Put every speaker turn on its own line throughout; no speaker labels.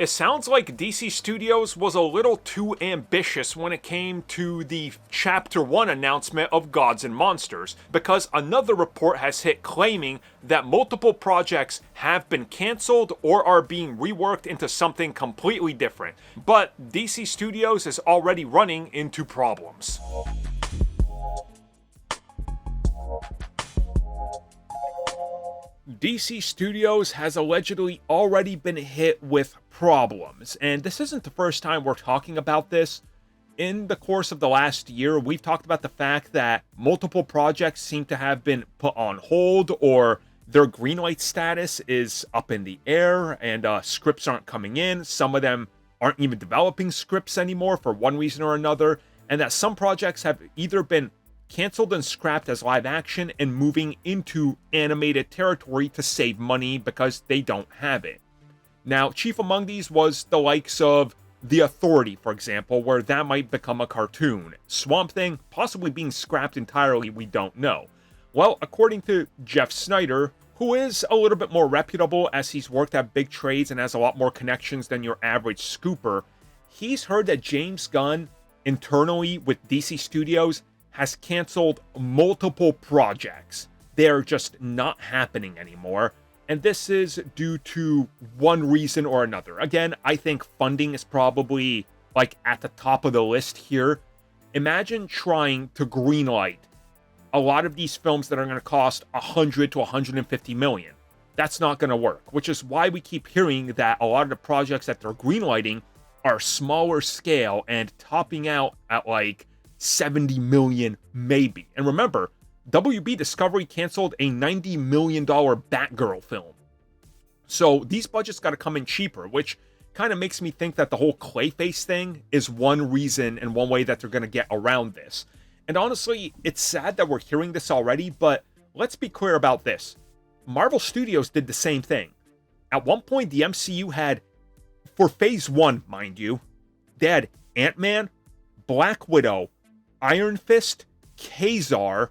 It sounds like DC Studios was a little too ambitious when it came to the Chapter 1 announcement of Gods and Monsters, because another report has hit claiming that multiple projects have been cancelled or are being reworked into something completely different. But DC Studios is already running into problems. DC Studios has allegedly already been hit with problems, and this isn't the first time we're talking about this. In the course of the last year, we've talked about the fact that multiple projects seem to have been put on hold, or their greenlight status is up in the air, and scripts aren't coming in. Some of them aren't even developing scripts anymore for one reason or another, and that some projects have either been canceled and scrapped as live action and moving into animated territory to save money because they don't have it. Now, chief among these was the likes of The Authority, for example, where that might become a cartoon. Swamp Thing possibly being scrapped entirely, we don't know. Well, according to Jeff Snyder, who is a little bit more reputable as he's worked at big trades and has a lot more connections than your average scooper, he's heard that James Gunn internally with DC Studios has canceled multiple projects. They're just not happening anymore, and this is due to one reason or another. Again, I think funding is probably like at the top of the list here. Imagine trying to greenlight a lot of these films that are going to cost 100 to 150 million. That's not going to work, which is why we keep hearing that a lot of the projects that they're greenlighting are smaller scale and topping out at like 70 million maybe. And remember, WB Discovery canceled a $90 million Batgirl film. So these budgets got to come in cheaper, which kind of makes me think that the whole Clayface thing is one reason and one way that they're going to get around this. And honestly, it's sad that we're hearing this already, but let's be clear about this. Marvel Studios did the same thing. At one point, the MCU had, for Phase 1, mind you, they had Ant-Man, Black Widow, Iron Fist, Kazar,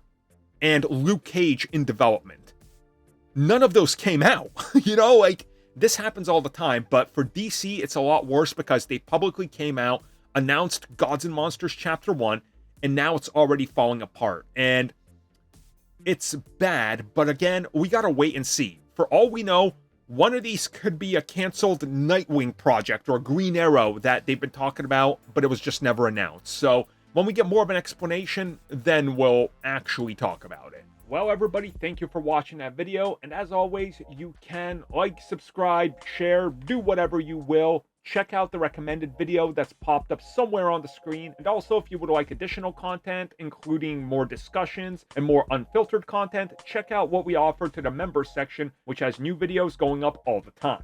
and Luke Cage in development. None of those came out. This happens all the time, but for DC, it's a lot worse because they publicly came out, announced Gods and Monsters Chapter 1, and now it's already falling apart. And it's bad, but again, we gotta wait and see. For all we know, one of these could be a canceled Nightwing project or Green Arrow that they've been talking about, but it was just never announced. So when we get more of an explanation, then we'll actually talk about it. Well, everybody, thank you for watching that video. And as always, you can like, subscribe, share, do whatever you will. Check out the recommended video that's popped up somewhere on the screen. And also, if you would like additional content, including more discussions and more unfiltered content, check out what we offer to the members section, which has new videos going up all the time.